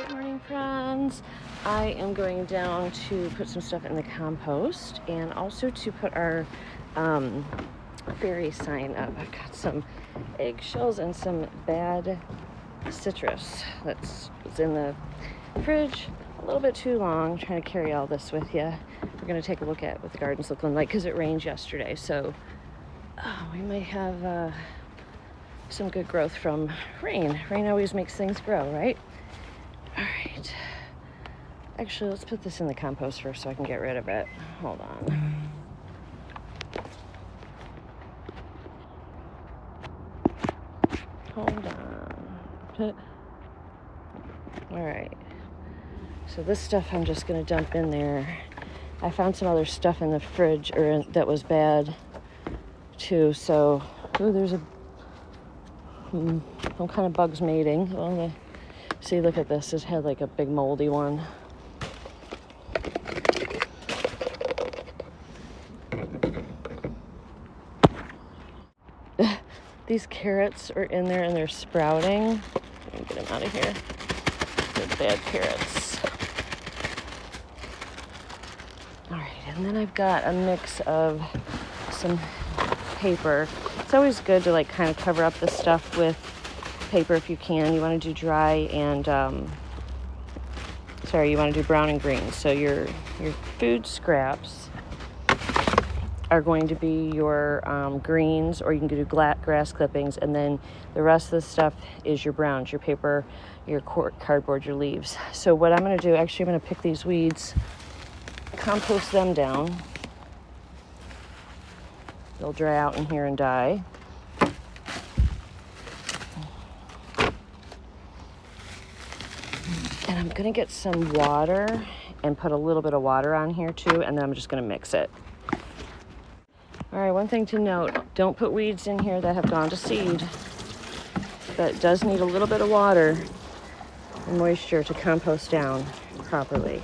morning, friends. I am going down to put some stuff in the compost and also to put our fairy sign up. I've got some eggshells and some bad citrus that's in the fridge a little bit too long. I'm trying to carry all this with you. We're going to take a look at what the garden's looking like because it rained yesterday, so we might have some good growth from rain. Rain always makes things grow, right? All right. Actually, let's put this in the compost first so I can get rid of it. Hold on. Hold on. All right. So this stuff I'm just going to dump in there. I found some other stuff in the fridge that was bad too. So, there's some kind of bugs mating. Well, see, look at this. It had like a big moldy one. These carrots are in there and they're sprouting. Let me get them out of here. They're bad carrots. All right, and then I've got a mix of some paper. It's always good to like kind of cover up the stuff with paper if you can. You want to do dry and you want to do brown and green. So your food scraps are going to be your greens, or you can do grass clippings, and then the rest of the stuff is your browns, your paper, your cardboard, your leaves. So what I'm going to do, actually I'm going to pick these weeds, compost them down. They'll dry out in here and die. And I'm going to get some water and put a little bit of water on here too, and then I'm just going to mix it. All right, one thing to note, don't put weeds in here that have gone to seed. But it does need a little bit of water and moisture to compost down properly.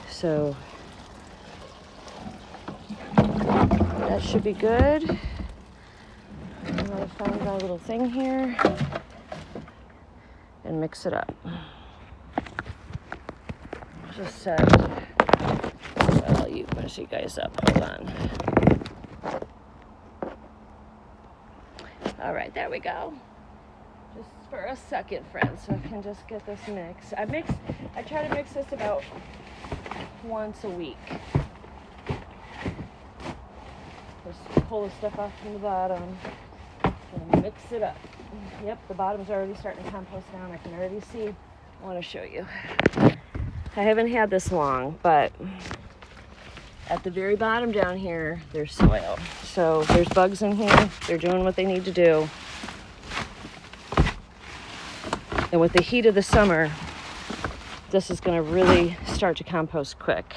So that should be good. I'm going to find my little thing here and mix it up. Just I'll mess you guys up. Hold on. All right, there we go. Just for a second, friends, so I can just get this mix. I try to mix this about once a week. Just pull the stuff off from the bottom and mix it up. Yep, the bottom's already starting to compost down. I can already see. I want to show you. I haven't had this long, but at the very bottom down here, there's soil. So there's bugs in here. They're doing what they need to do. And with the heat of the summer, this is going to really start to compost quick.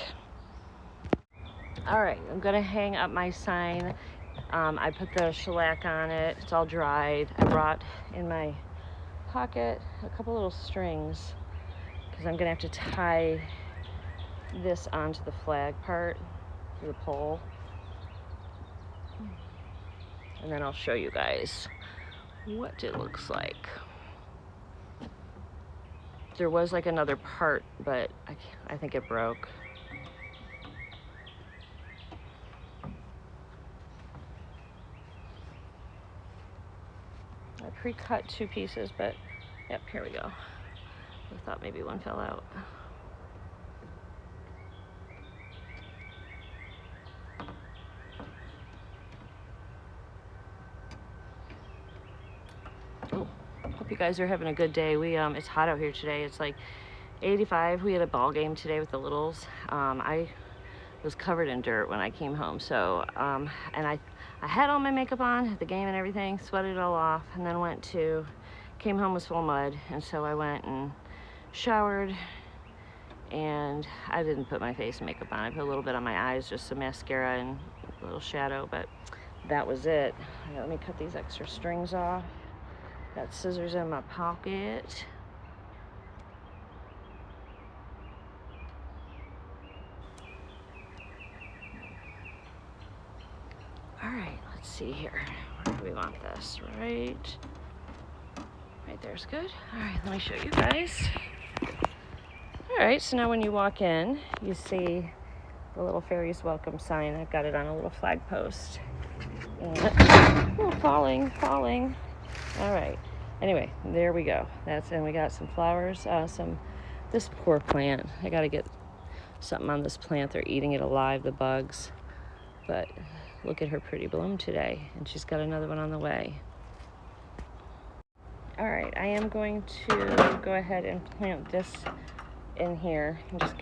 All right, I'm going to hang up my sign. I put the shellac on it. It's all dried. I brought in my pocket a couple little strings because I'm going to have to tie this onto the flag part, the pole. And then I'll show you guys what it looks like. There was like another part, but I think it broke. I pre-cut 2 pieces, but yep, here we go. I thought maybe one fell out. Hope you guys are having a good day. It's hot out here today. It's like 85. We had a ball game today with the littles. I was covered in dirt when I came home. So, and I had all my makeup on at the game and everything, sweated it all off, and then came home with full mud. And so I went and showered, and I didn't put my face makeup on. I put a little bit on my eyes, just some mascara and a little shadow, but that was it. Let me cut these extra strings off. Got scissors in my pocket. All right, let's see here. Where do we want this? Right there's good. All right, let me show you guys. All right, so now when you walk in, you see the little fairies welcome sign. I've got it on a little flag post. And, falling. All right. Anyway, there we go. And we got some flowers. This poor plant. I got to get something on this plant. They're eating it alive, the bugs. But look at her pretty bloom today. And she's got another one on the way. All right, I am going to go ahead and plant this in here. I'm just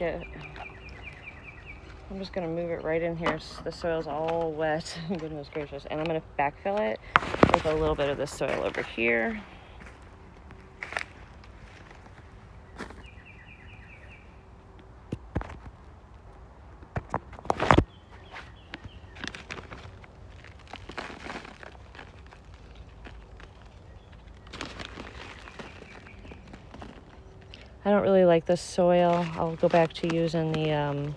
going to move it right in here. The soil's all wet. Goodness gracious. And I'm going to backfill it with a little bit of this soil over here. I don't really like this soil. I'll go back to using the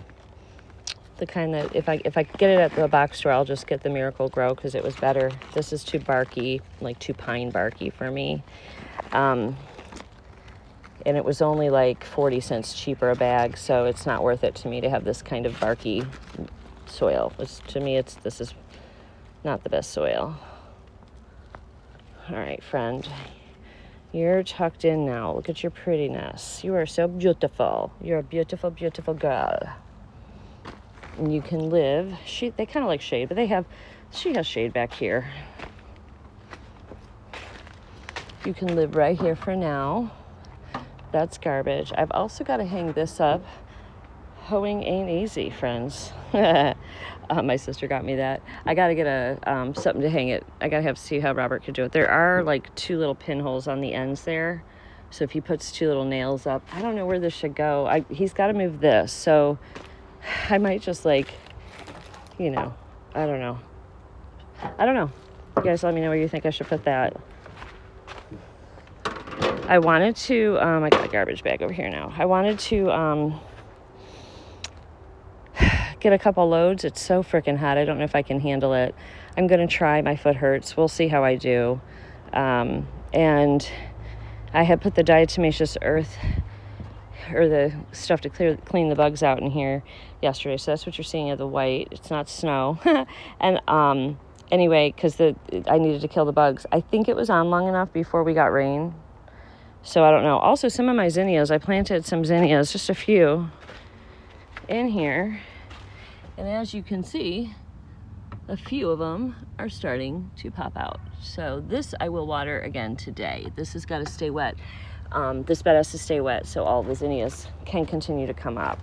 kind that if I get it at the box store, I'll just get the Miracle Grow because it was better. This is too barky, like too pine barky for me. And it was only like 40 cents cheaper a bag, so it's not worth it to me to have this kind of barky soil. To me, this is not the best soil. All right, friend. You're tucked in now. Look at your prettiness. You are so beautiful. You're a beautiful, beautiful girl. And you can live. They kind of like shade, but she has shade back here. You can live right here for now. That's garbage. I've also got to hang this up. Hoeing ain't easy, friends. My sister got me that. I got to get something to hang it. I got to see how Robert could do it. There are like 2 little pinholes on the ends there. So if he puts 2 little nails up, I don't know where this should go. He's got to move this. So I might just I don't know. You guys let me know where you think I should put that. I wanted to, I got a garbage bag over here now. I wanted to get a couple loads. It's so freaking hot. I don't know if I can handle it. I'm going to try. My foot hurts. We'll see how I do. And I had put the diatomaceous earth or the stuff to clean the bugs out in here yesterday. So that's what you're seeing of the white. It's not snow. And anyway, because I needed to kill the bugs. I think it was on long enough before we got rain. So I don't know. Also, some of my zinnias, I planted some zinnias, just a few, in here. And as you can see, a few of them are starting to pop out. So this I will water again today. This has got to stay wet. This bed has to stay wet so all the zinnias can continue to come up.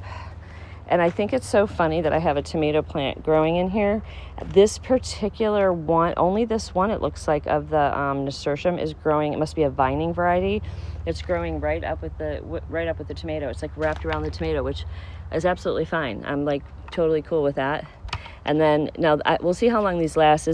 And I think it's so funny that I have a tomato plant growing in here. This particular one, only this one, it looks like, of the nasturtium is growing. It must be a vining variety. It's growing right up with the tomato. It's like wrapped around the tomato, which is absolutely fine. I'm like totally cool with that. And then now we'll see how long these last,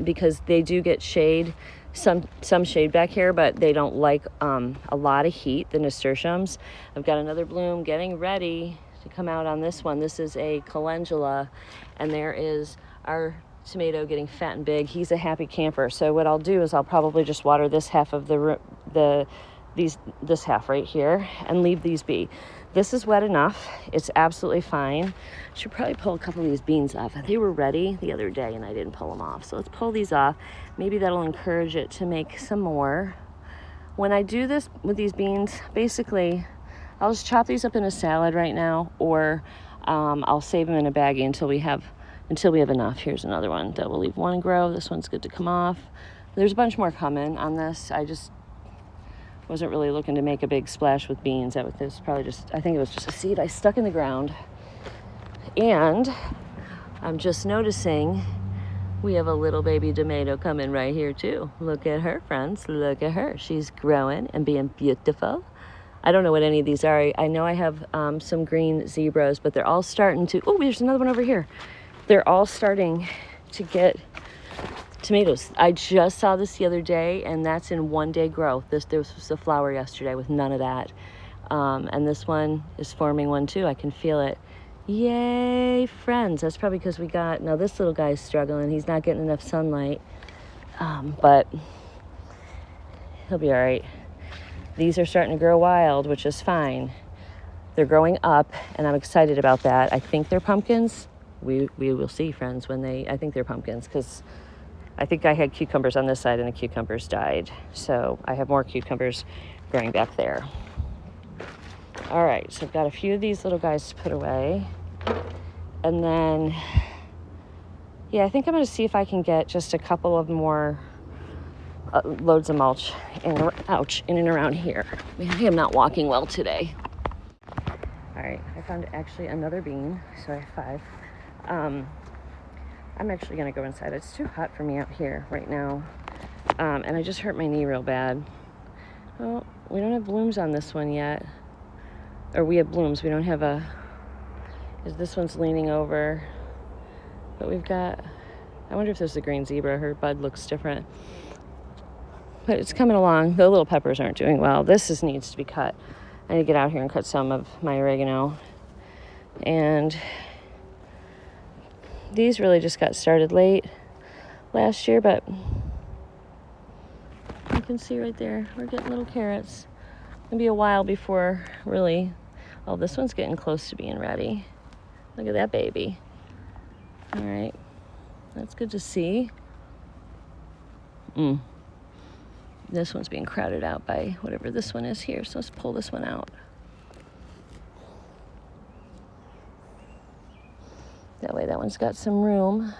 because they do get shade, some shade back here, but they don't like a lot of heat, the nasturtiums. I've got another bloom getting ready to come out on this one. This is a calendula, and there is our tomato getting fat and big. He's a happy camper. So what I'll do is I'll probably just water this half of this half right here and leave these be. This is wet enough. It's absolutely fine. Should probably pull a couple of these beans off. They were ready the other day and I didn't pull them off. So let's pull these off. Maybe that'll encourage it to make some more. When I do this with these beans, basically, I'll just chop these up in a salad right now, or I'll save them in a baggie until we have enough. Here's another one that we'll leave one grow. This one's good to come off. There's a bunch more coming on this. I just wasn't really looking to make a big splash with beans. I think it was just a seed I stuck in the ground. And I'm just noticing we have a little baby tomato coming right here too. Look at her, friends. Look at her. She's growing and being beautiful. I don't know what any of these are. I know I have some green zebras, but they're all starting to... Oh, there's another one over here. They're all starting to get tomatoes. I just saw this the other day, and that's in 1 day growth. There was a flower yesterday with none of that. And this one is forming one too. I can feel it. Yay, friends. That's probably because now this little guy's struggling. He's not getting enough sunlight, but he'll be all right. These are starting to grow wild, which is fine. They're growing up, and I'm excited about that. I think they're pumpkins. We will see, friends, I think they're pumpkins, because I think I had cucumbers on this side and the cucumbers died. So I have more cucumbers growing back there. All right, so I've got a few of these little guys to put away. And then, yeah, I think I'm going to see if I can get just a couple of more loads of mulch in and around here. Man, I am not walking well today. All right, I found actually another bean, so I have 5. I'm actually going to go inside. It's too hot for me out here right now. And I just hurt my knee real bad. Oh, we don't have blooms on this one yet. Or we have blooms. We don't have this one's leaning over. But we've got, I wonder if there's a green zebra. Her bud looks different. But it's coming along. The little peppers aren't doing well. This needs to be cut. I need to get out here and cut some of my oregano. And these really just got started late last year, but you can see right there, we're getting little carrots. It'll be a while before really, oh, this one's getting close to being ready. Look at that baby. All right, that's good to see. This one's being crowded out by whatever this one is here, so let's pull this one out. That way that one's got some room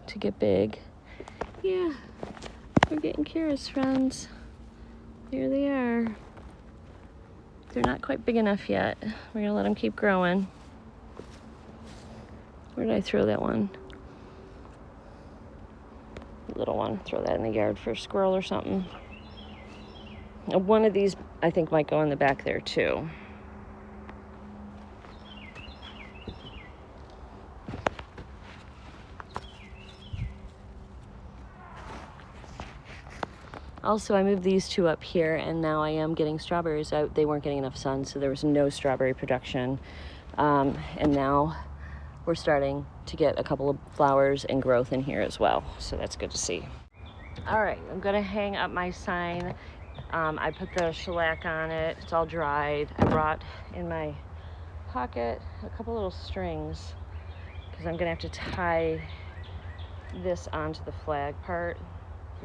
to get big. Yeah, we're getting carrots, friends. Here they are. They're not quite big enough yet. We're gonna let them keep growing. Where did I throw that one? Little one. Throw that in the yard for a squirrel or something. One of these I think might go in the back there too. Also, I moved these 2 up here, and now I am getting strawberries out. They weren't getting enough sun, so there was no strawberry production. And now we're starting to get a couple of flowers and growth in here as well. So that's good to see. All right, I'm gonna hang up my sign. I put the shellac on it. It's all dried. I brought in my pocket a couple little strings because I'm gonna have to tie this onto the flag part,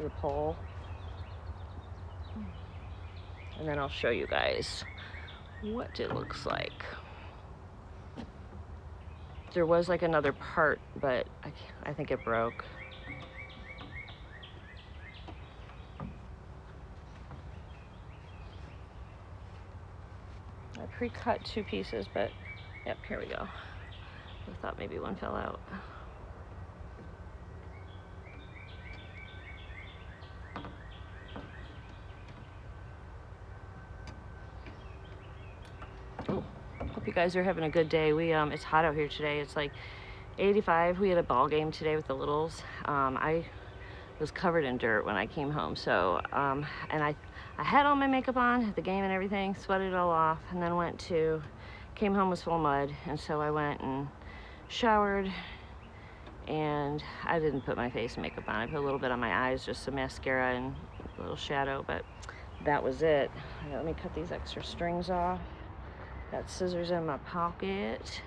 the pole. And then I'll show you guys what it looks like. There was like another part, but I think it broke. I pre-cut 2 pieces, but yep, here we go. I thought maybe one fell out. Hope you guys are having a good day. It's hot out here today. It's like 85. We had a ball game today with the littles. I was covered in dirt when I came home, so and I had all my makeup on at the game and everything, sweated it all off, and then came home was full of mud, and so I went and showered, and I didn't put my face makeup on. I put a little bit on my eyes, just some mascara and a little shadow, but that was it. Right, let me cut these extra strings off. Got scissors in my pocket.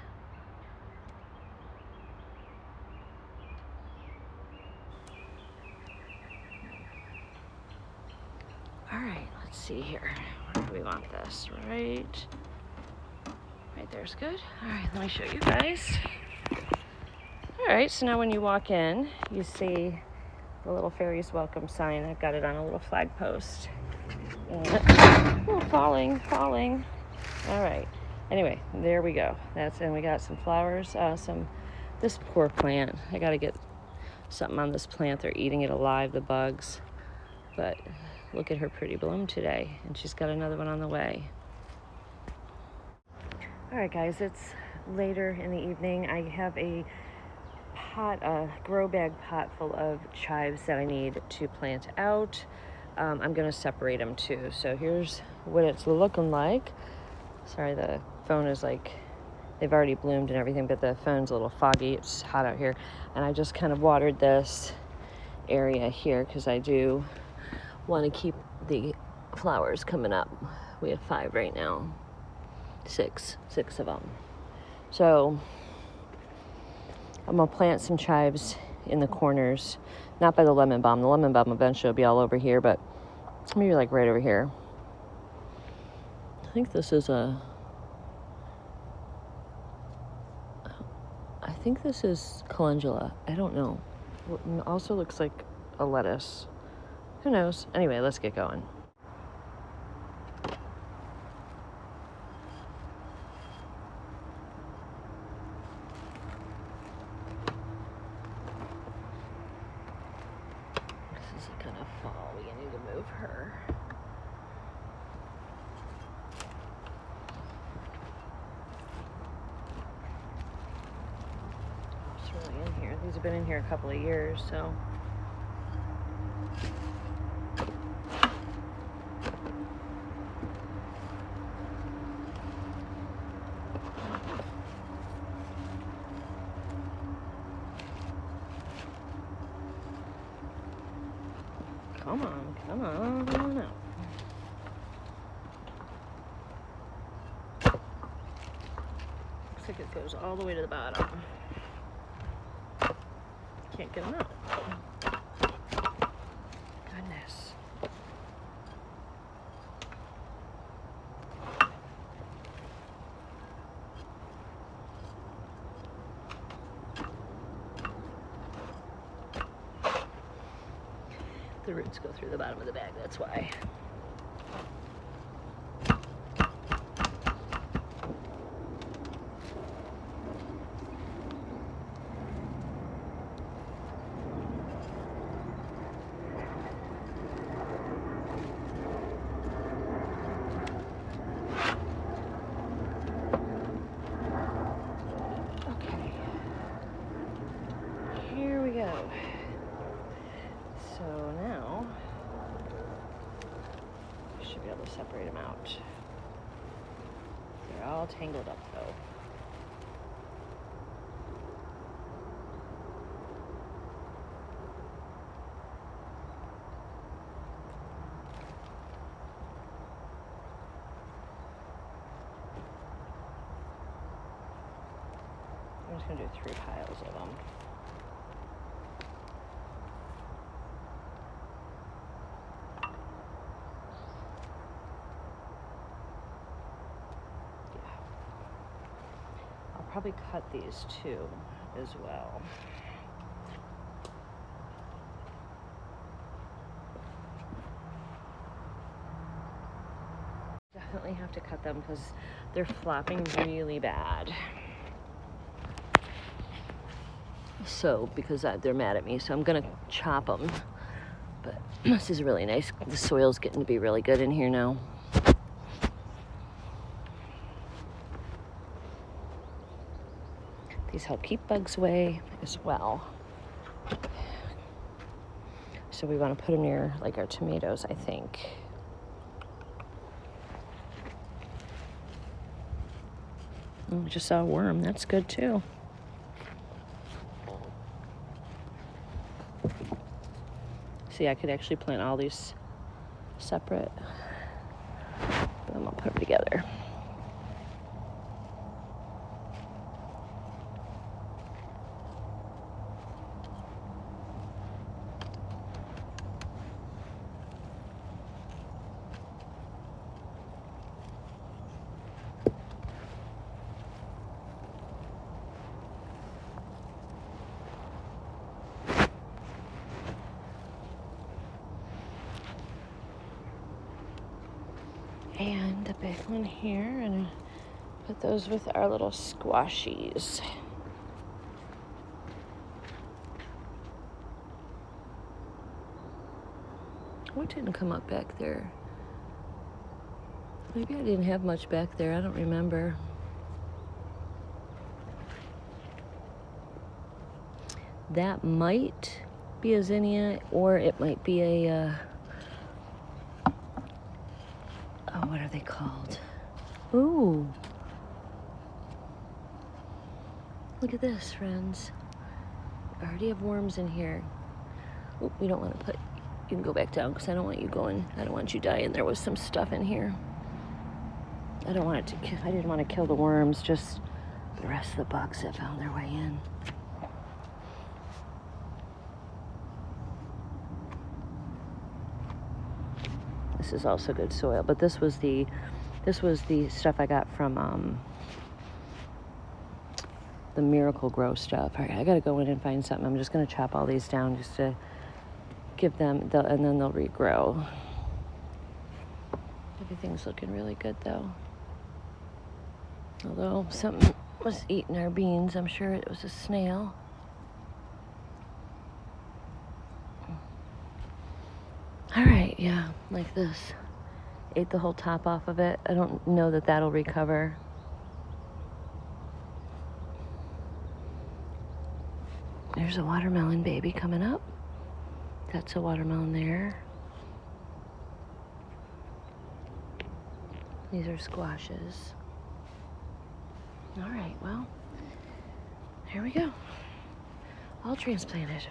All right, let's see here. Where do we want this? Right there's good. All right, let me show you guys. All right, so now when you walk in, you see the little fairies welcome sign. I've got it on a little flag post. Falling. All right. Anyway, there we go. And we got some flowers. This poor plant. I got to get something on this plant. They're eating it alive, the bugs. But look at her pretty bloom today. And she's got another one on the way. All right, guys, it's later in the evening. I have a grow bag pot full of chives that I need to plant out. I'm going to separate them too. So here's what it's looking like. Sorry, the phone is like They've already bloomed and everything, but the phone's a little foggy. It's hot out here. And I just kind of watered this area here because I do want to keep the flowers coming up. We have 5 right now. 6 of them. So I'm gonna plant some chives in the corners, not by the lemon balm. The lemon balm eventually will be all over here, but maybe like right over here. I think this is calendula. I don't know. It also looks like a lettuce. Who knows? Anyway, let's get going. This is gonna fall. We need to move her. It's really in here. These have been in here a couple of years, so. Come on out. Looks like it goes all the way to the bottom. Can't get them out. Goodness. The roots go through the bottom of the bag, that's why. Okay. Here we go. So now, I should be able to separate them out. They're all tangled up though. I'm just gonna do 3 piles of them. Probably cut these too as well. Definitely have to cut them because they're flopping really bad. So because they're mad at me, so I'm gonna chop them. But this is really nice. The soil's getting to be really good in here now. These help keep bugs away as well. So we want to put them near like our tomatoes, I think. Oh, I just saw a worm. That's good too. See, I could actually plant all these separate, but I'm gonna put them together. And a big one here, and put those with our little squashies. What didn't come up back there? Maybe I didn't have much back there, I don't remember. That might be a zinnia, or it might be a, oh, what are they called? Ooh. Look at this, friends. I already have worms in here. Oh, we don't want to put, you can go back down because I don't want you going, I don't want you dying. There was some stuff in here. I don't want it to kill, I didn't want to kill the worms, just the rest of the bugs that found their way in. This is also good soil, but this was the stuff I got from the Miracle Grow stuff. All right, I gotta go in and find something. I'm just gonna chop all these down just to give them, and then they'll regrow. Everything's looking really good though. Although something was eating our beans, I'm sure it was a snail. All right, yeah, like this. Ate the whole top off of it. I don't know that that'll recover. There's a watermelon baby coming up. That's a watermelon there. These are squashes. All right, well, here we go. All transplanted.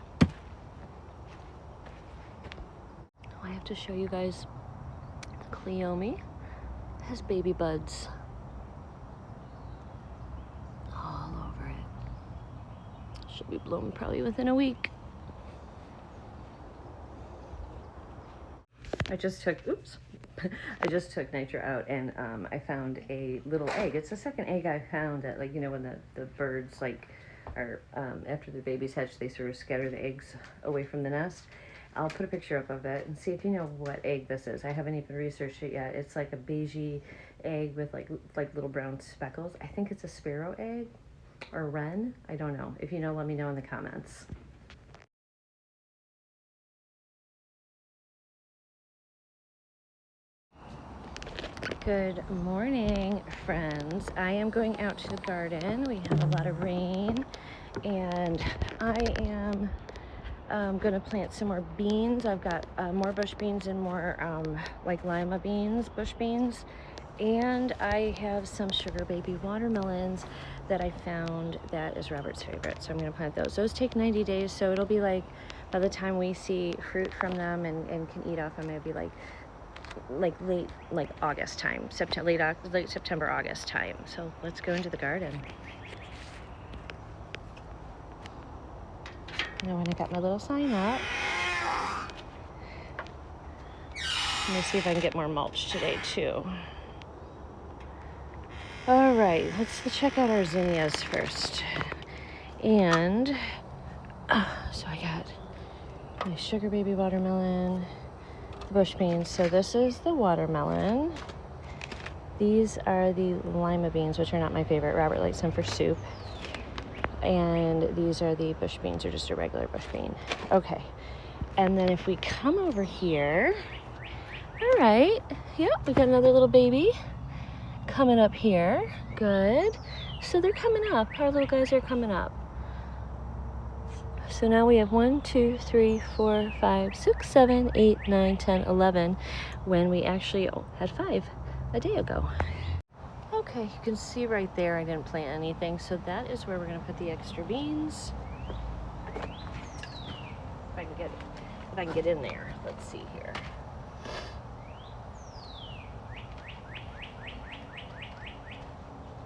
I have to show you guys the Cleome. It has baby buds all over it. Should be blooming probably within a week. I just took Nitro out, and I found a little egg. It's the second egg I found that, like, you know, when the birds, like, are, after the babies hatch, they sort of scatter the eggs away from the nest. I'll put a picture up of it and see if you know what egg this is. I haven't even researched it yet. It's like a beigey egg with like little brown speckles. I think it's a sparrow egg or wren. I don't know. If you know, let me know in the comments. Good morning, friends. I am going out to the garden. We have a lot of rain, and I am gonna plant some more beans. I've got more bush beans and more like lima beans, bush beans, and I have some sugar baby watermelons that I found that is Robert's favorite, so I'm gonna plant those. Those take 90 days, so it'll be like, by the time we see fruit from them and can eat off them, it'll be like late, like August time, late September, August time. So let's go into the garden. Now when I got my little sign up, let me see if I can get more mulch today too. All right, let's check out our zinnias first. And so I got my sugar baby watermelon, the bush beans. So this is the watermelon. These are the lima beans, which are not my favorite. Robert likes them for soup. And these are the bush beans, or just a regular bush bean. Okay, and then if we come over here, all right, yep, we got another little baby coming up here. Good. So they're coming up. Our little guys are coming up. So now we have 1, 2, 3, 4, 5, 6, 7, 8, 9, 10, 11, when we actually had 5 a day ago. Okay, you can see right there I didn't plant anything, so that is where we're going to put the extra beans. If I can get in there. Let's see here.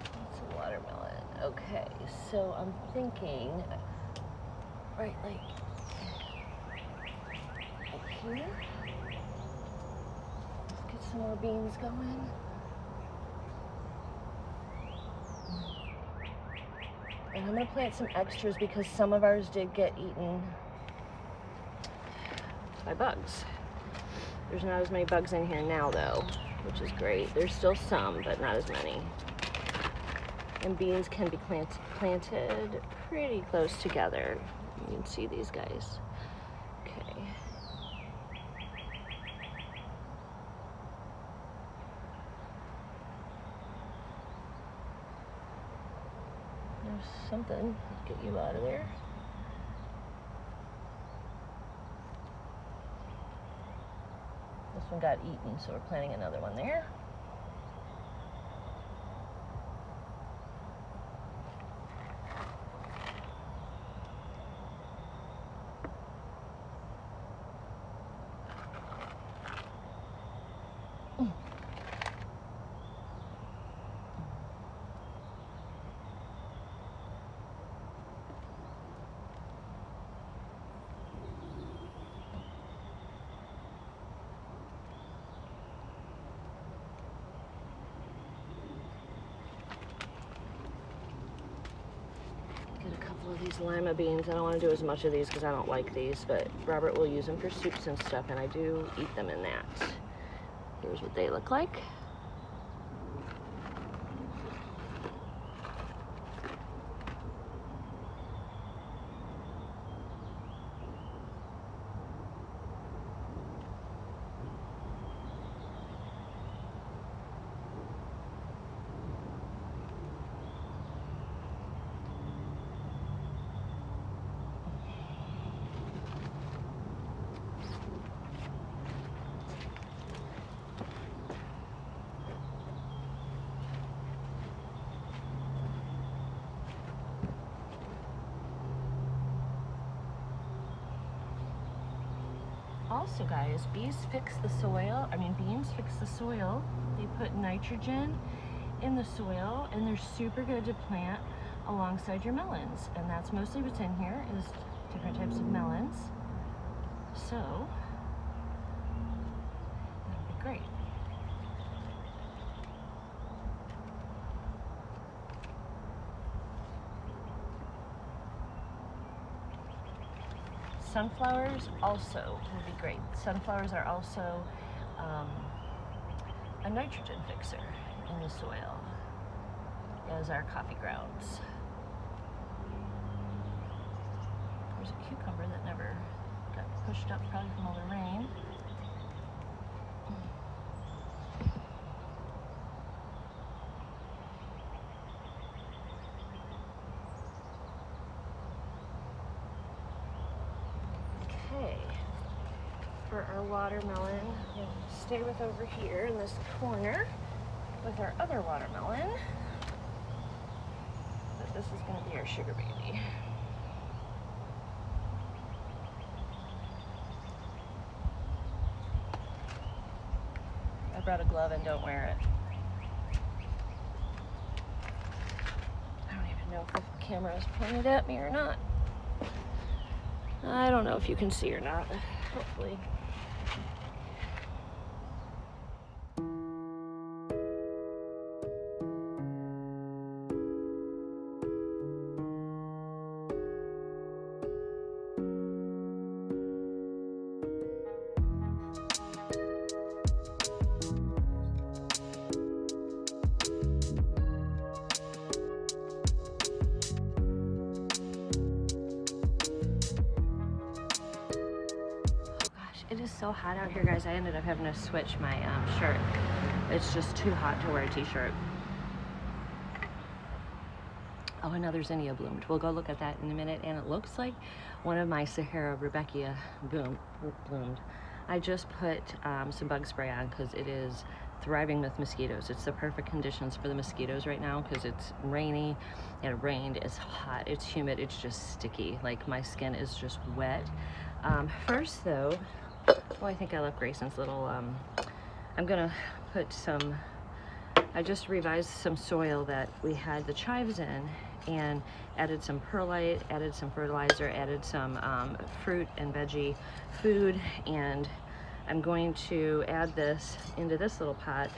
It's a watermelon. Okay, so I'm thinking right like up here. Let's get some more beans going. And I'm going to plant some extras because some of ours did get eaten by bugs. There's not as many bugs in here now though, which is great. There's still some, but not as many. And beans can be planted pretty close together. You can see these guys. Okay. There's something. Get you out of there. This one got eaten, so we're planting another one there. couple of these lima beans. I don't want to do as much of these because I don't like these, but Robert will use them for soups and stuff, and I do eat them in that. Here's what they look like. Also, guys, beans fix the soil. They put nitrogen in the soil, and they're super good to plant alongside your melons. And that's mostly what's in here, is different types of melons. So, that'd be great. Sunflowers also would be great. Sunflowers are also a nitrogen fixer in the soil, as are coffee grounds. There's a cucumber that never got pushed up, probably from all the rain. For our watermelon, we'll stay with over here in this corner with our other watermelon. But this is going to be our sugar baby. I brought a glove and don't wear it. I don't even know if the camera is pointed at me or not. I don't know if you can see or not. Hopefully. It is so hot out here, guys. I ended up having to switch my shirt. It's just too hot to wear a t-shirt. Oh, another zinnia bloomed. We'll go look at that in a minute, and it looks like one of my Sahara Rebecca bloomed. I just put some bug spray on because it is thriving with mosquitoes. It's the perfect conditions for the mosquitoes right now because it's rainy, it rained, it's hot, it's humid, it's just sticky. Like, my skin is just wet. First though, oh, I think I left Grayson's little, I'm gonna put some, I just revised some soil that we had the chives in and added some perlite, added some fertilizer, added some fruit and veggie food, and I'm going to add this into this little pot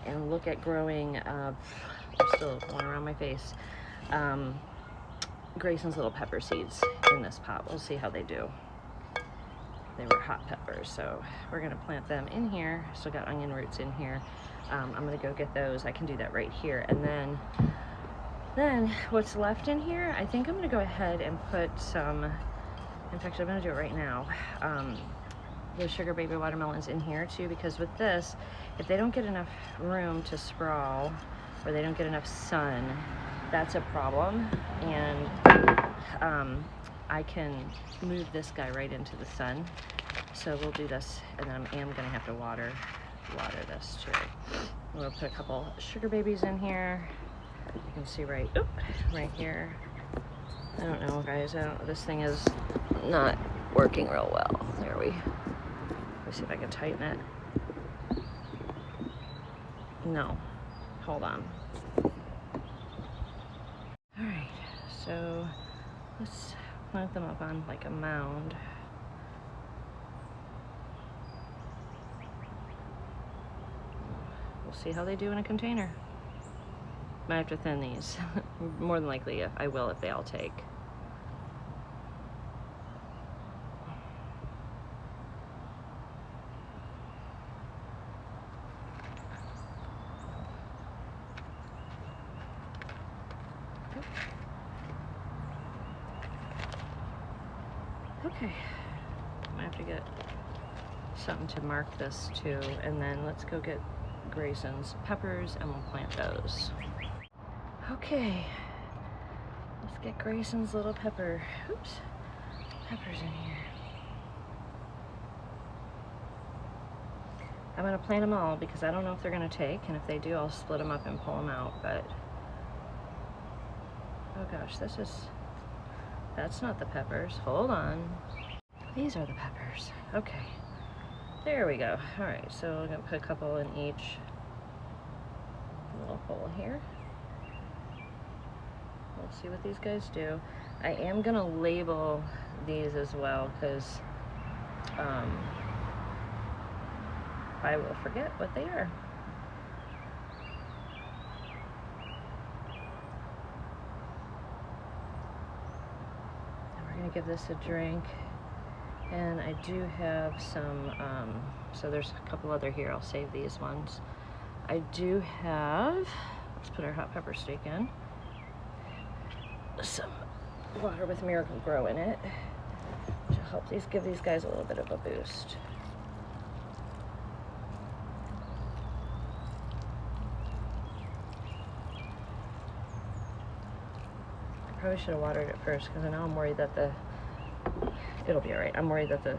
and look at growing, there's still one around my face, Grayson's little pepper seeds in this pot. We'll see how they do. They were hot peppers, so we're gonna plant them in here. Still got onion roots in here. I'm gonna go get those. I can do that right here. And then what's left in here, I think I'm gonna go ahead and put some, in fact, I'm gonna do it right now. The sugar baby watermelons in here too, because with this, if they don't get enough room to sprawl or they don't get enough sun, that's a problem. And I can move this guy right into the sun. So we'll do this, and then I am gonna have to water this too. We'll put a couple sugar babies in here. You can see right here. I don't know, guys, this thing is not working real well. Let me see if I can tighten it. No, hold on. All right, so let's plant them up on like a mound. We'll see how they do in a container. Might have to thin these. More than likely, I will if they all take. Okay, I'm gonna have to get something to mark this too, and then let's go get Grayson's peppers and we'll plant those. Okay, let's get Grayson's little peppers in here. I'm gonna plant them all because I don't know if they're gonna take, and if they do, I'll split them up and pull them out, but oh gosh, that's not the peppers. Hold on. These are the peppers. Okay. There we go. All right, so I'm gonna put a couple in each little hole here. We'll see what these guys do. I am gonna label these as well because I will forget what they are. And we're gonna give this a drink. And I do have some, so there's a couple other here, I'll save these ones. I do have, let's put our hot pepper steak in, some water with Miracle Grow in it, which will help give these guys a little bit of a boost. I probably should have watered it first because now I'm worried that it'll be all right. I'm worried that the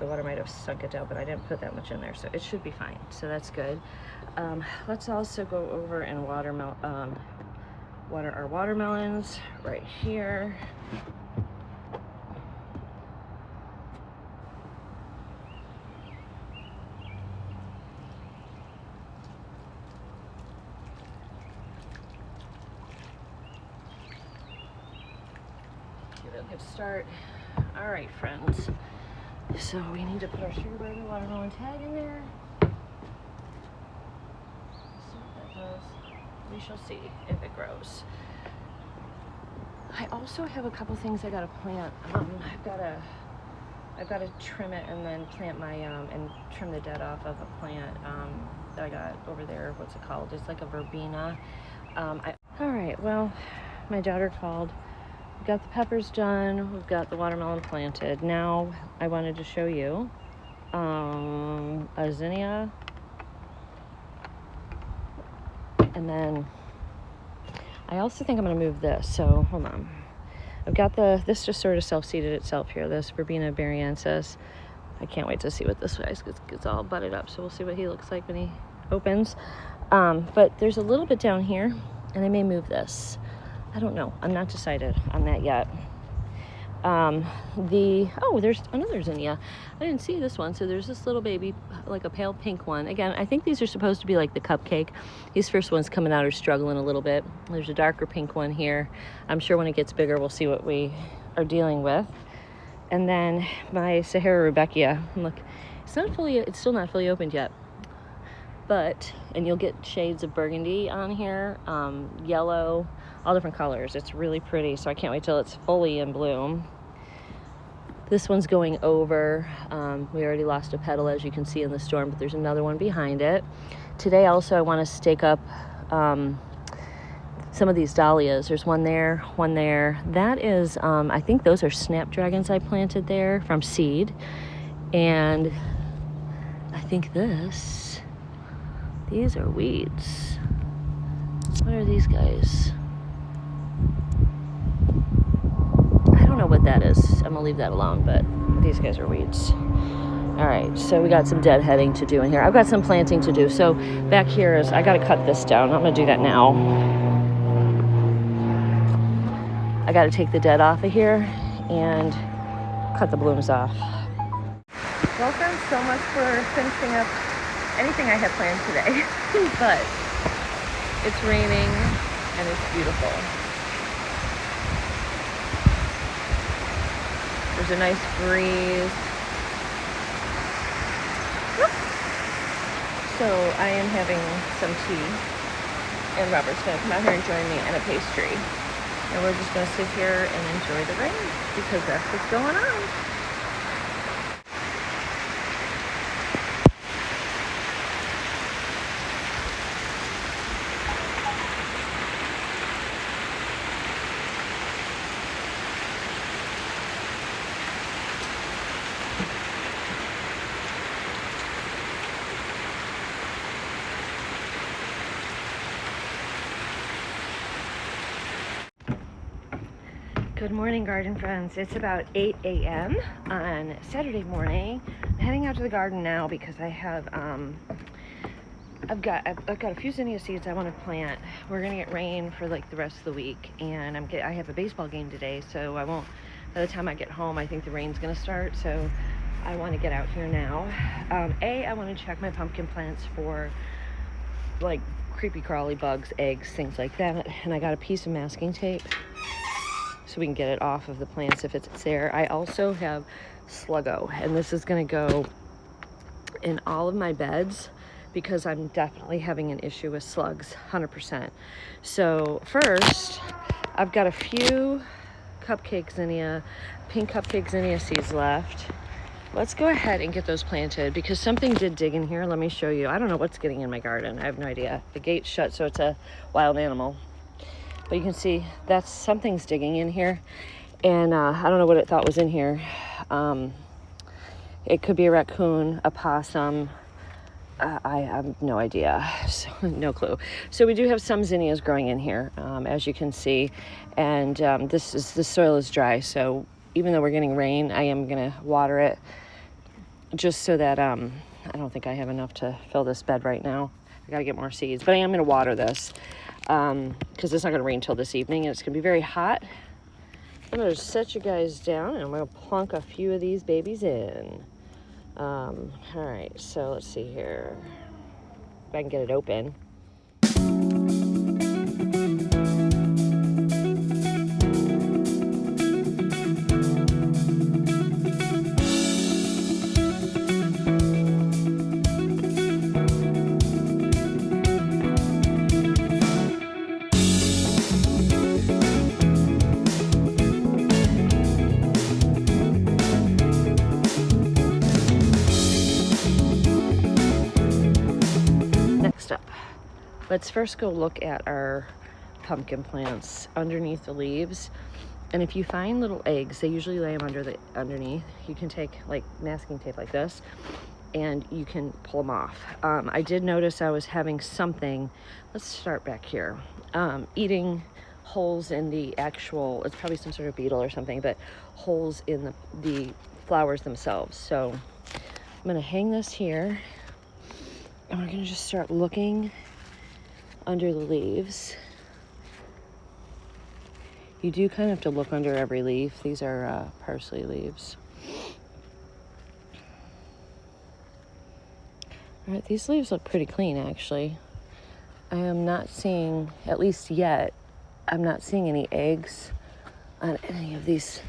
water might have sunk it down, but I didn't put that much in there, so it should be fine. So that's good. Let's also go over and water our watermelons right here. Give it a good start. All right, friends. So we need to put our sugar burger watermelon tag in there. See what that does. We shall see if it grows. I also have a couple things I gotta plant. I've gotta trim it and then plant my and trim the dead off of a plant that I got over there. What's it called? It's like a verbena. All right. Well, my daughter called. We've got the peppers done. We've got the watermelon planted. Now I wanted to show you a zinnia, and then I also think I'm going to move this. So hold on. I've got this just sort of self-seeded itself here. This verbena barriensis. I can't wait to see what this guy gets all butted up. So we'll see what he looks like when he opens. But there's a little bit down here, and I may move this. I don't know. I'm not decided on that yet. There's another zinnia. I didn't see this one. So there's this little baby, like a pale pink one. Again, I think these are supposed to be like the cupcake. These first ones coming out are struggling a little bit. There's a darker pink one here. I'm sure when it gets bigger, we'll see what we are dealing with. And then my Sahara Rudbeckia. Look, it's still not fully opened yet. And you'll get shades of burgundy on here, yellow, all different colors. It's really pretty, so I can't wait till it's fully in bloom. This one's going over. We already lost a petal, as you can see in the storm, but there's another one behind it. Today also I want to stake up some of these dahlias. There's one there. That is, I think those are snapdragons I planted there from seed. And I think these are weeds. What are these guys? I don't know what that is. I'm gonna leave that alone, but these guys are weeds. All right, so we got some deadheading to do in here. I've got some planting to do. So back here is, I gotta cut this down. I'm gonna do that now. I gotta take the dead off of here and cut the blooms off. Well, friends, so much for finishing up anything I had planned today, but it's raining and it's beautiful. There's a nice breeze. So I am having some tea, and Robert's gonna come out here and join me, and a pastry. And we're just gonna sit here and enjoy the rain because that's what's going on. Good morning, garden friends. It's about 8 a.m. on Saturday morning. I'm heading out to the garden now because I have I've got a few zinnia seeds I want to plant. We're gonna get rain for like the rest of the week, and I have a baseball game today, so I won't. By the time I get home, I think the rain's gonna start. So I want to get out here now. I want to check my pumpkin plants for like creepy crawly bugs, eggs, things like that. And I got a piece of masking tape so we can get it off of the plants if it's there. I also have Sluggo, and this is going to go in all of my beds because I'm definitely having an issue with slugs, 100%. So first, I've got a few pink cupcake zinnia seeds left. Let's go ahead and get those planted because something did dig in here. Let me show you. I don't know what's getting in my garden. I have no idea. The gate's shut, so it's a wild animal. But you can see that's something's digging in here, and I don't know what it thought was in here. It could be a raccoon, a possum. I have no idea, so, no clue. So we do have some zinnias growing in here, as you can see, and the soil is dry. So even though we're getting rain, I am gonna water it just so that I don't think I have enough to fill this bed right now. I gotta get more seeds, but I am gonna water this. Because it's not going to rain until this evening, and it's going to be very hot. I'm going to set you guys down, and I'm going to plunk a few of these babies in. All right, so let's see here. If I can get it open. Next up, let's first go look at our pumpkin plants underneath the leaves. And if you find little eggs, they usually lay them underneath. You can take like masking tape like this, and you can pull them off. I did notice I was having something. Let's start back here. Eating holes in the actual. It's probably some sort of beetle or something, but holes in the flowers themselves. So I'm gonna hang this here. And we're going to just start looking under the leaves. You do kind of have to look under every leaf. These are parsley leaves. All right, these leaves look pretty clean, actually. I am not seeing, at least yet, I'm not seeing any eggs on any of these,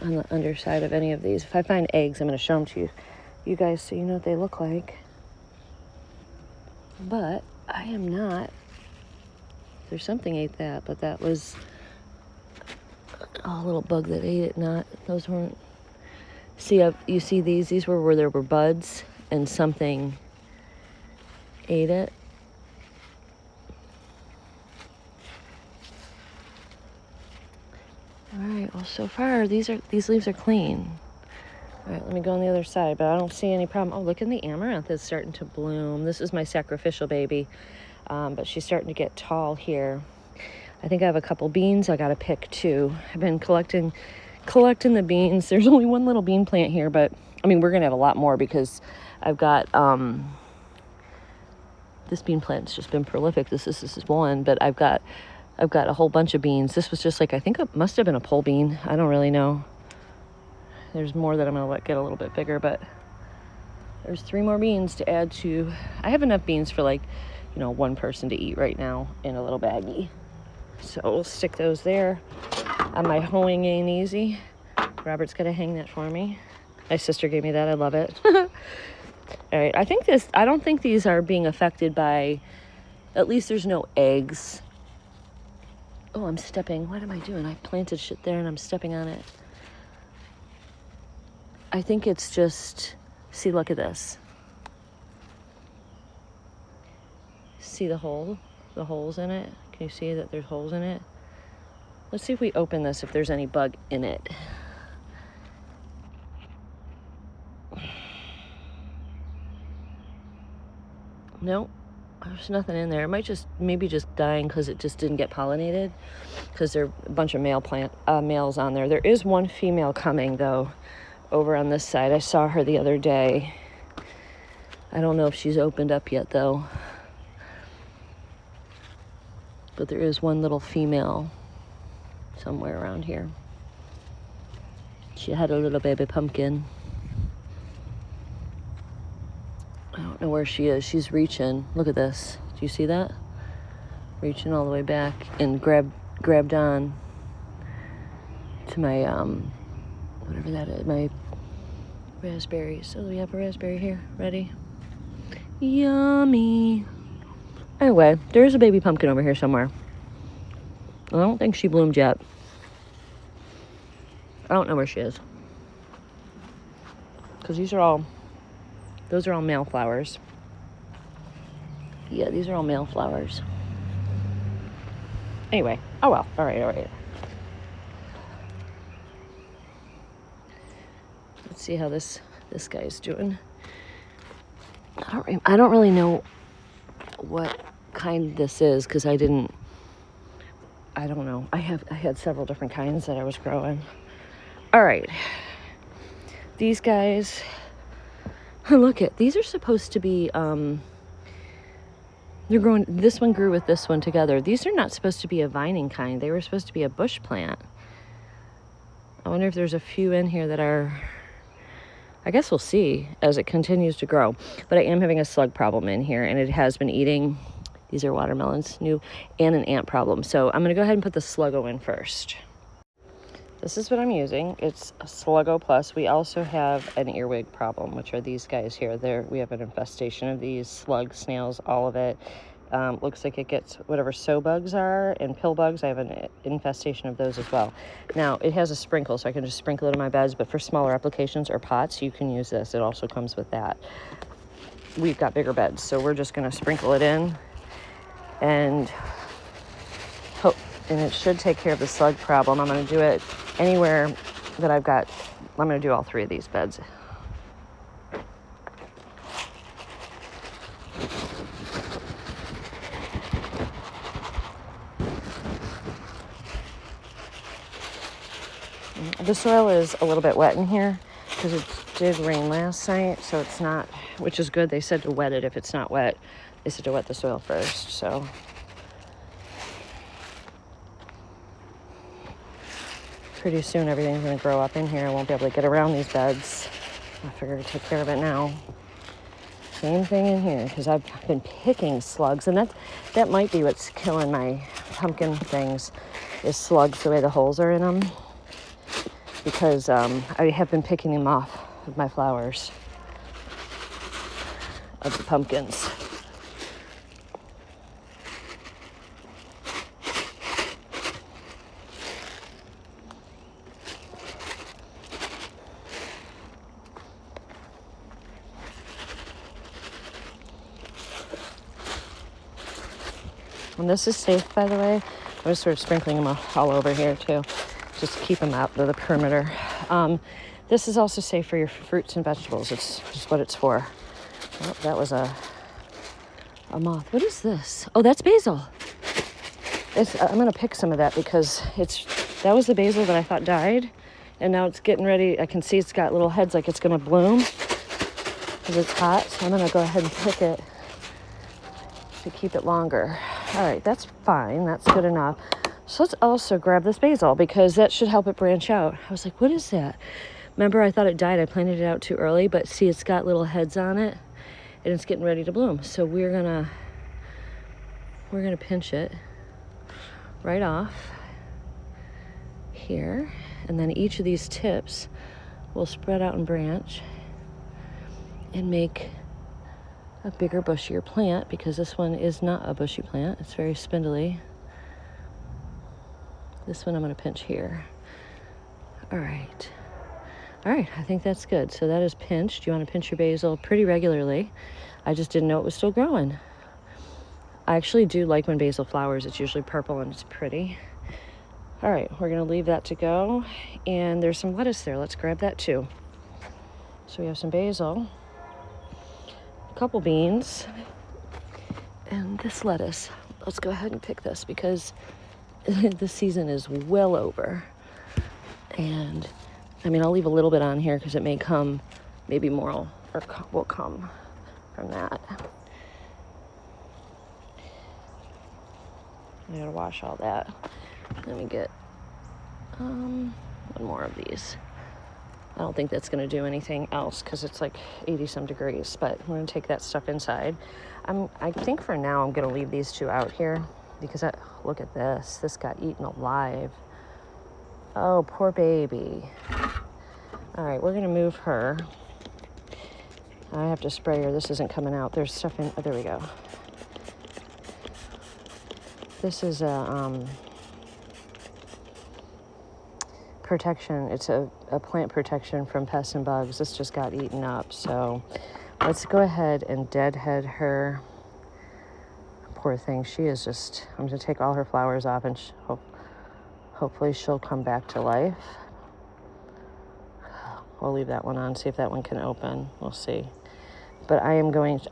on the underside of any of these. If I find eggs, I'm going to show them to you guys so you know what they look like. But I am not. There's something ate that, but that was a little bug that ate it. Not those weren't. See, you see these? These were where there were buds, and something ate it. All right. Well, so far these leaves are clean. All right, let me go on the other side, but I don't see any problem. Oh, look, in the amaranth is starting to bloom. This is my sacrificial baby, but she's starting to get tall here. I think I have a couple beans I got to pick too. I've been collecting the beans. There's only one little bean plant here, but I mean, we're gonna have a lot more because I've got this bean plant's just been prolific. This is one, but I've got a whole bunch of beans. This was just like, I think it must have been a pole bean. I don't really know. There's more that I'm going to let get a little bit bigger, but there's 3 more beans to add to. I have enough beans for like, one person to eat right now in a little baggie. So we'll stick those there. My hoeing ain't easy. Robert's got to hang that for me. My sister gave me that. I love it. All right. I don't think these are being affected by, at least there's no eggs. Oh, I'm stepping. What am I doing? I planted shit there and I'm stepping on it. I think it's just, see, look at this. See the holes in it? Can you see that there's holes in it? Let's see if we open this, if there's any bug in it. Nope. There's nothing in there. It might maybe just dying because it just didn't get pollinated, because there are a bunch of males on there. There is one female coming though over on this side. I saw her the other day. I don't know if she's opened up yet though, but there is one little female somewhere around here. She had a little baby pumpkin. I don't know where she is. She's reaching. Look at this. Do you see that? Reaching all the way back and grabbed on to my whatever that is, my raspberries. So we have a raspberry here. Ready? Yummy. Anyway, there's a baby pumpkin over here somewhere. I don't think she bloomed yet. I don't know where she is, because those are all male flowers. Yeah, these are all male flowers. Anyway, oh well, all right. Let's see how this guy's doing. I don't really know what kind this is, because I don't know. I had several different kinds that I was growing. All right, these guys, look at, these are supposed to be, this one grew with this one together. These are not supposed to be a vining kind. They were supposed to be a bush plant. I wonder if there's a few in here that are, I guess we'll see as it continues to grow. But I am having a slug problem in here, and it has been eating, these are watermelons, new, and an ant problem. So I'm gonna go ahead and put the Sluggo in first. This is what I'm using. It's a Sluggo Plus. We also have an earwig problem, which are these guys here. We have an infestation of these slug snails, all of it. Looks like it gets whatever sow bugs are and pill bugs. I have an infestation of those as well. Now, it has a sprinkle, so I can just sprinkle it in my beds, but for smaller applications or pots, you can use this. It also comes with that. We've got bigger beds, so we're just gonna sprinkle it in and hope, and it should take care of the slug problem. I'm gonna do it anywhere that I've got. I'm gonna do all 3 of these beds. The soil is a little bit wet in here because it did rain last night, so it's not, which is good. They said to wet it if it's not wet. They said to wet the soil first, so. Pretty soon everything's gonna grow up in here. I won't be able to get around these beds. I figure to take care of it now. Same thing in here, because I've been picking slugs, and that might be what's killing my pumpkin things, is slugs, the way the holes are in them. Because I have been picking them off of my flowers, of the pumpkins. And this is safe, by the way. I'm just sort of sprinkling them all over here too. Just keep them out of the perimeter. This is also safe for your fruits and vegetables. It's just what it's for. Oh, that was a moth. What is this? Oh, that's basil. I'm gonna pick some of that because that was the basil that I thought died, and now it's getting ready. I can see it's got little heads like it's gonna bloom because it's hot. So I'm gonna go ahead and pick it to keep it longer. All right, that's fine. That's good enough. So let's also grab this basil because that should help it branch out. I was like, what is that? Remember, I thought it died. I planted it out too early, but see, it's got little heads on it and it's getting ready to bloom. So we're gonna pinch it right off here. And then each of these tips will spread out and branch and make a bigger, bushier plant, because this one is not a bushy plant. It's very spindly. This one I'm going to pinch here. All right, I think that's good. So that is pinched. You want to pinch your basil pretty regularly. I just didn't know it was still growing. I actually do like when basil flowers. It's usually purple and it's pretty. All right, we're going to leave that to go. And there's some lettuce there. Let's grab that too. So we have some basil, a couple beans, And this lettuce, let's go ahead and pick this because the season is well over. And I mean, I'll leave a little bit on here because it may come, maybe more will come from that. I gotta wash all that. Let me get one more of these. I don't think that's gonna do anything else because it's like 80 some degrees, but we're gonna take that stuff inside. I think for now I'm gonna leave these two out here because look at this. This got eaten alive. Oh, poor baby. All right, we're gonna move her. I have to spray her. This isn't coming out. There's stuff in, oh, there we go. This is a protection. It's a plant protection from pests and bugs. This just got eaten up. So let's go ahead and deadhead her. Poor thing. She is just, I'm going to take all her flowers off and hopefully she'll come back to life. We'll leave that one on, see if that one can open. We'll see. But I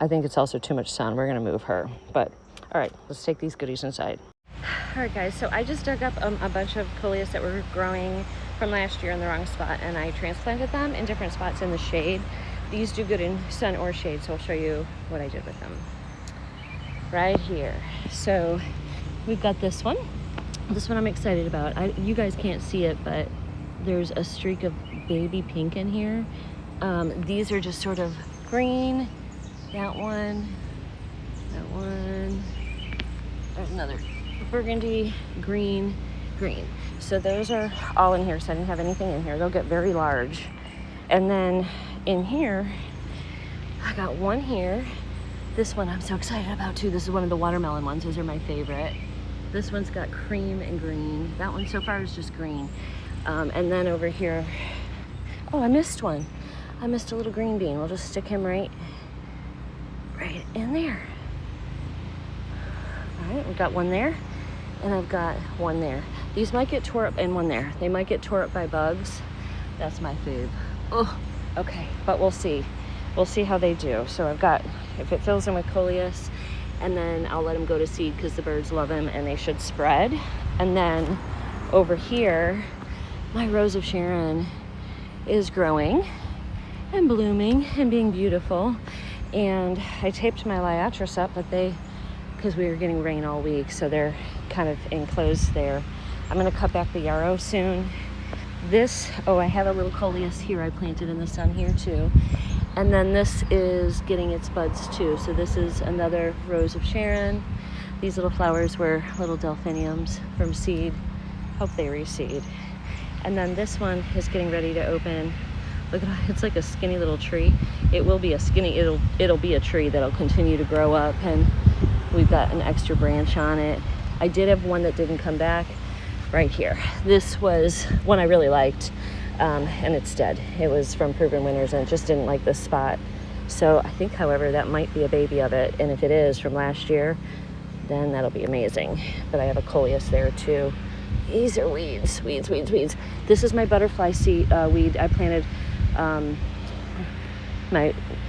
think it's also too much sun. We're going to move her. But all right, let's take these goodies inside. All right, guys, so I just dug up a bunch of coleus that were growing from last year in the wrong spot, and I transplanted them in different spots in the shade. These do good in sun or shade, so I'll show you what I did with them. Right here. So we've got this one. This one I'm excited about. You guys can't see it, but there's a streak of baby pink in here. These are just sort of green. That one. There's another burgundy, green. So those are all in here, so I didn't have anything in here. They'll get very large. And then in here, I got one here. This one I'm so excited about too. This is one of the watermelon ones. Those are my favorite. This one's got cream and green. That one so far is just green. And then over here, oh, I missed one. I missed a little green bean. We'll just stick him right in there. All right, we've got one there, and I've got one there. These might get tore up, and one there. They might get tore up by bugs. That's my food. Oh, okay, but we'll see. We'll see how they do. So I've got, if it fills in with coleus, and then I'll let them go to seed because the birds love them and they should spread. And then over here, my Rose of Sharon is growing and blooming and being beautiful. And I taped my liatris up, but because we were getting rain all week, so they're kind of enclosed there. I'm gonna cut back the yarrow soon. I have a little coleus here I planted in the sun here too. And then this is getting its buds too. So this is another Rose of Sharon. These little flowers were little delphiniums from seed. Hope they reseed. And then this one is getting ready to open. Look at it, it's like a skinny little tree. It will be it'll be a tree that'll continue to grow up, and we've got an extra branch on it. I did have one that didn't come back right here. This was one I really liked, and it's dead. It was from Proven Winners, and it just didn't like this spot. So I think, however, that might be a baby of it, and if it is from last year, then that'll be amazing. But I have a coleus there too. These are weeds. This is my butterfly weed. I planted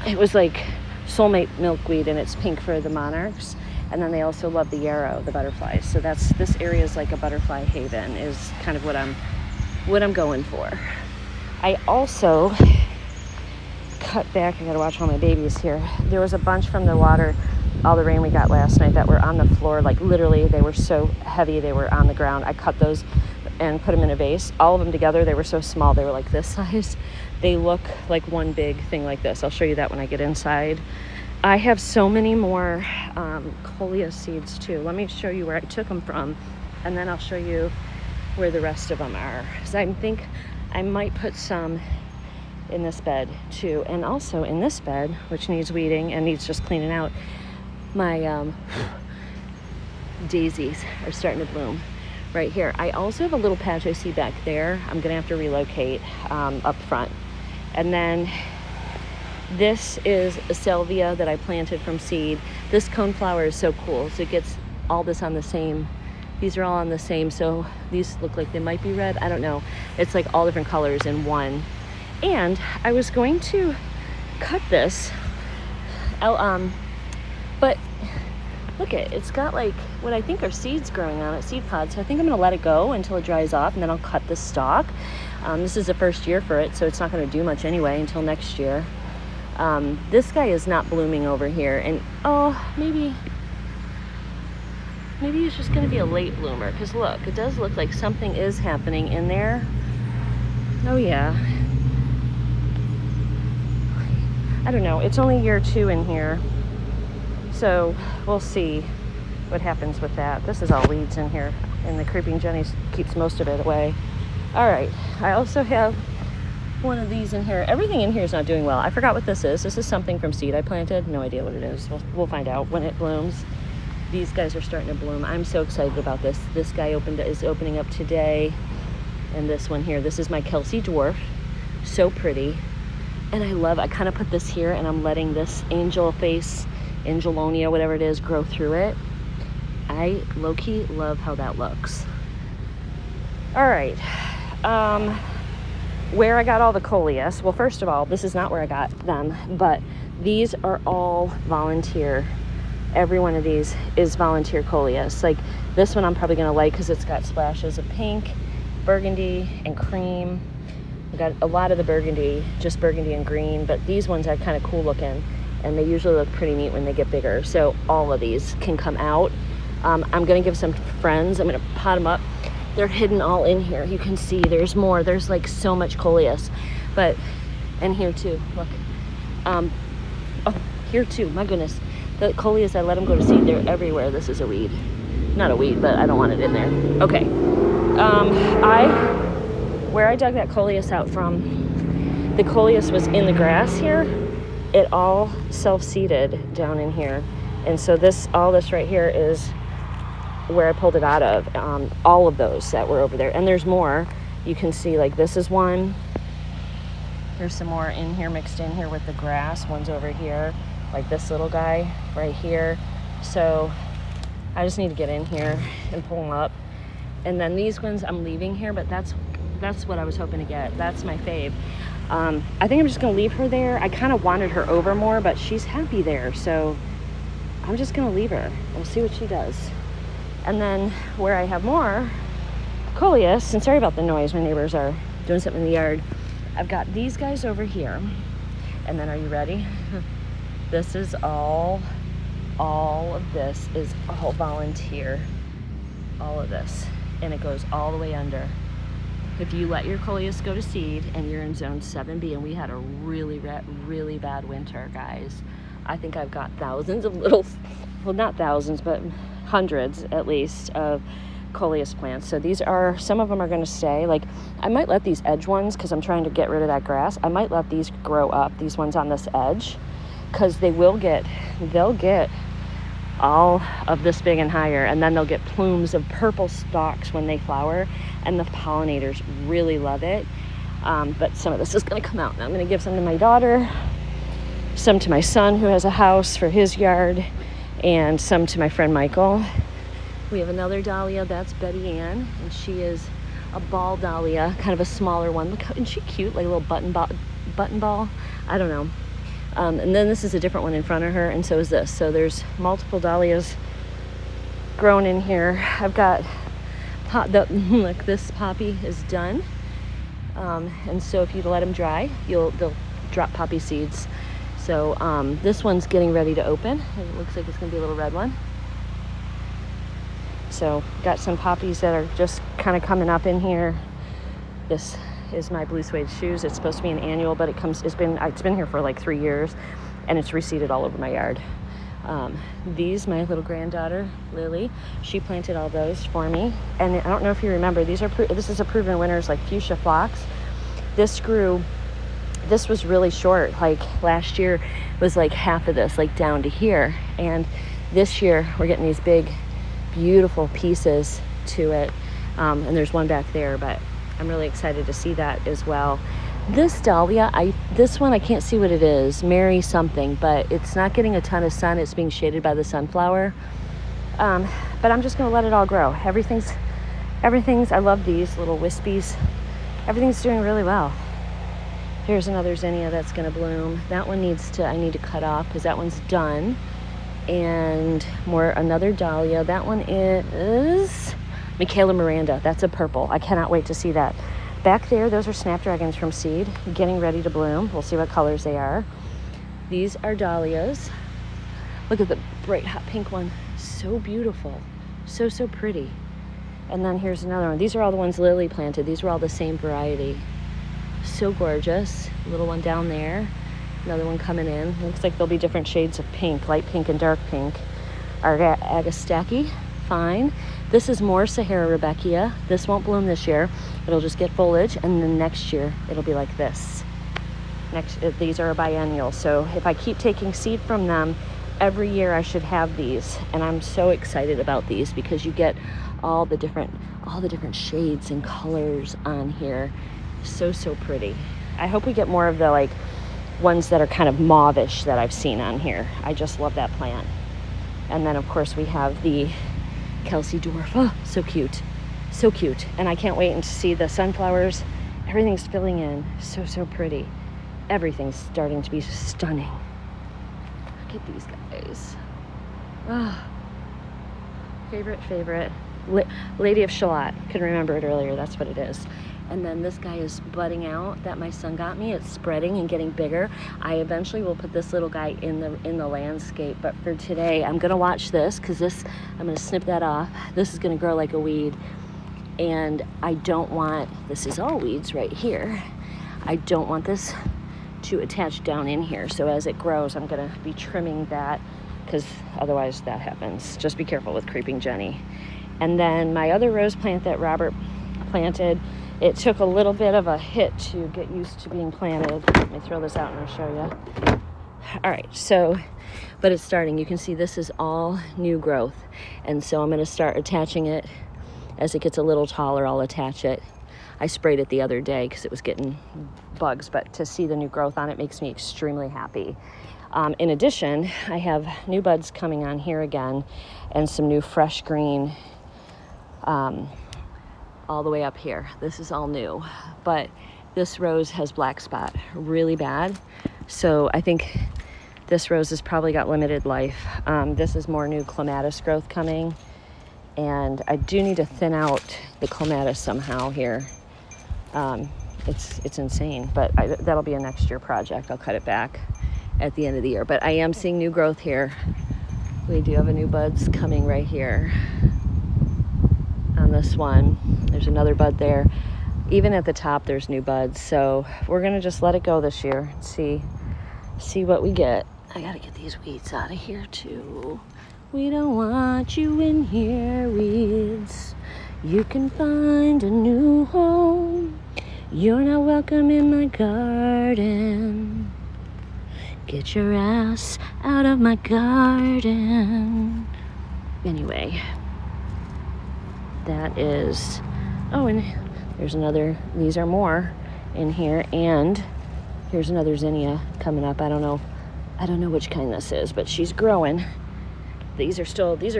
it was like soulmate milkweed, and it's pink for the monarchs. And then they also love the yarrow, the butterflies. So this area is like a butterfly haven, is kind of what I'm going for. I also cut back. I gotta watch all my babies here. There was a bunch from the water, all the rain we got last night, that were on the floor. Like literally, they were so heavy, they were on the ground. I cut those and put them in a vase. All of them together, they were so small. They were like this size. They look like one big thing like this. I'll show you that when I get inside. I have so many more coleus seeds too. Let me show you where I took them from, and then I'll show you where the rest of them are. So I think I might put some in this bed too, and also in this bed, which needs weeding and needs just cleaning out. My daisies are starting to bloom right here. I also have a little patch I see back there. I'm gonna have to relocate up front. And then this is a salvia that I planted from seed. This coneflower is so cool. So it gets all this on the same, these are all on the same. So these look like they might be red. I don't know. It's like all different colors in one. And I was going to cut this, but look it's got like what I think are seeds growing on it, seed pods. So I think I'm gonna let it go until it dries off, and then I'll cut the stalk. This is the first year for it, so it's not gonna do much anyway until next year. This guy is not blooming over here, and maybe he's just gonna be a late bloomer, because look, it does look like something is happening in there. Oh yeah. I don't know, it's only year 2 in here, so we'll see what happens with that. This is all weeds in here, and the creeping Jenny keeps most of it away. All right, I also have one of these in here. Everything in here is not doing well. I forgot what this is. This is something from seed I planted. No idea what it is. We'll find out when it blooms. These guys are starting to bloom. I'm so excited about this. This guy is opening up today, and this one here. This is my Kelsey dwarf. So pretty. And I kind of put this here, and I'm letting this angel face, angelonia, whatever it is, grow through it. I low-key love how that looks. All right. Where I got all the coleus. Well, first of all, this is not where I got them, but these are all volunteer. Every one of these is volunteer coleus. Like this one I'm probably gonna like because it's got splashes of pink, burgundy, and cream. I got a lot of the burgundy, just burgundy and green, but these ones are kind of cool looking, and they usually look pretty neat when they get bigger. So all of these can come out. I'm gonna give some friends. I'm gonna pot them up. They're hidden all in here. You can see there's more. There's like so much coleus, and here too, look. Here too, my goodness. The coleus, I let them go to seed. They're everywhere. This is a weed. Not a weed, but I don't want it in there. Okay. Where I dug that coleus out from, the coleus was in the grass here. It all self-seeded down in here. And so all this right here is where I pulled it out of. All of those that were over there. And there's more. You can see, like, this is one. There's some more in here, mixed in here with the grass. One's over here, like this little guy right here. So I just need to get in here and pull them up. And then these ones I'm leaving here, but that's what I was hoping to get. That's my fave. I think I'm just gonna leave her there. I kind of wanted her over more, but she's happy there, so I'm just gonna leave her. We'll see what she does. And then where I have more coleus, and sorry about the noise, my neighbors are doing something in the yard. I've got these guys over here. And then, are you ready? This is all of this is all volunteer. All of this. And it goes all the way under. If you let your coleus go to seed and you're in zone 7B, and we had a really bad winter, guys. I think I've got thousands of little, well, not thousands, but hundreds at least of coleus plants. So these are, some of them are going to stay. Like, I might let these edge ones, because I'm trying to get rid of that grass, I might let these grow up, these ones on this edge, because they'll get all of this big and higher, and then they'll get plumes of purple stalks when they flower, and the pollinators really love it. But some of this is going to come out, and I'm going to give some to my daughter, some to my son who has a house for his yard, and some to my friend Michael. We have another dahlia, that's Betty Ann, and she is a ball dahlia, kind of a smaller one. Look how, isn't she cute? Like a little button ball? I don't know. And then this is a different one in front of her, and so is this. So there's multiple dahlias grown in here. I've got, look, this poppy is done. And so if you let them dry, they'll drop poppy seeds. So this one's getting ready to open. It looks like it's gonna be a little red one. So got some poppies that are just kind of coming up in here. This is my blue suede shoes. It's supposed to be an annual, but it's been here for like 3 years, and it's reseeded all over my yard. These, my little granddaughter Lily, she planted all those for me, and I don't know if you remember, this is a proven winners, like fuchsia phlox. This was really short. Like last year was like half of this, like down to here, and this year we're getting these big, beautiful pieces to it. And there's one back there, but I'm really excited to see that as well. This dahlia, this one I can't see what it is, Mary something, but it's not getting a ton of sun. It's being shaded by the sunflower. But I'm just gonna let it all grow. Everything's, I love these little wispies. Everything's doing really well. Here's another zinnia that's gonna bloom. That one I need to cut off because that one's done. and another dahlia. That one is Michaela Miranda. That's a purple. I cannot wait to see that. Back there, those are snapdragons from seed, getting ready to bloom. We'll see what colors they are. These are dahlias. Look at the bright hot pink one. So beautiful. So pretty. And then here's another one. These are all the ones Lily planted. These were all the same variety. So gorgeous. A little one down there. Another one coming in. Looks like there'll be different shades of pink, light pink and dark pink. Our Agastaki, fine. This is more Sahara Rebeckia. This won't bloom this year. It'll just get foliage, and then next year it'll be like this. These are a biennial, so if I keep taking seed from them, every year I should have these, and I'm so excited about these because you get all the different shades and colors on here. So pretty. I hope we get more of the like ones that are kind of mauvish that I've seen on here. I just love that plant. And then of course we have the Kelsey dwarf. Oh, so cute. So cute. And I can't wait to see the sunflowers. Everything's filling in. So pretty. Everything's starting to be stunning. Look at these guys. Oh, favorite. Lady of Shalott. Couldn't remember it earlier. That's what it is. And then this guy is budding out that my son got me. It's spreading and getting bigger. I eventually will put this little guy in the landscape, but for today I'm gonna watch this because I'm gonna snip that off. This is gonna grow like a weed, and I don't want, this is all weeds right here. I don't want this to attach down in here. So as it grows, I'm gonna be trimming that because otherwise that happens. Just be careful with creeping Jenny. And then my other rose plant that Robert planted, it took a little bit of a hit to get used to being planted. Let me throw this out and I'll show you. All right, so, but it's starting. You can see this is all new growth. And so I'm gonna start attaching it. As it gets a little taller, I'll attach it. I sprayed it the other day because it was getting bugs, but to see the new growth on it makes me extremely happy. In addition, I have new buds coming on here again and some new fresh green all the way up here. This is all new, but this rose has black spot really bad. So I think this rose has probably got limited life. This is more new clematis growth coming, and I do need to thin out the clematis somehow here. It's insane, but that'll be a next year project. I'll cut it back at the end of the year, but I am seeing new growth here. We do have a new buds coming right here on this one. There's another bud there. Even at the top there's new buds, so we're gonna just let it go this year and see what we get. I gotta get these weeds out of here too. We don't want you in here, weeds. You can find a new home. You're not welcome in my garden. Get your ass out of my garden. Anyway, that is, oh, and there's another, these are more in here, and here's another zinnia coming up. I don't know which kind this is, but she's growing. These are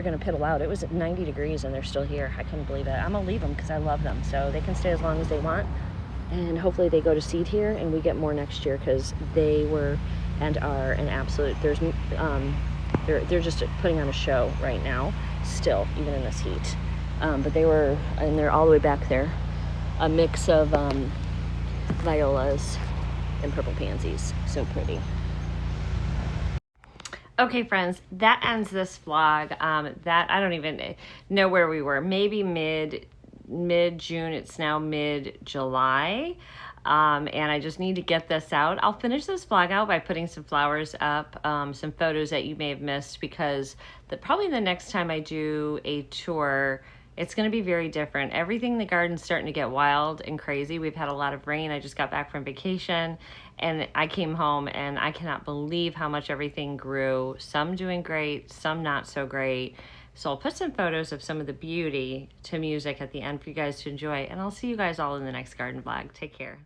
gonna piddle out. It was at 90 degrees and they're still here. I couldn't believe it. I'm gonna leave them because I love them, so they can stay as long as they want, and hopefully they go to seed here and we get more next year, because they were and are an absolute, they're just putting on a show right now still, even in this heat. But they're all the way back there, a mix of violas and purple pansies. So pretty. Okay, friends, that ends this vlog. That I don't even know where we were. Maybe mid-June. It's now mid-July. And I just need to get this out. I'll finish this vlog out by putting some flowers up, some photos that you may have missed, because probably the next time I do a tour, it's going to be very different. Everything in the garden's starting to get wild and crazy. We've had a lot of rain. I just got back from vacation and I came home and I cannot believe how much everything grew. Some doing great, some not so great. So I'll put some photos of some of the beauty to music at the end for you guys to enjoy, and I'll see you guys all in the next garden vlog. Take care.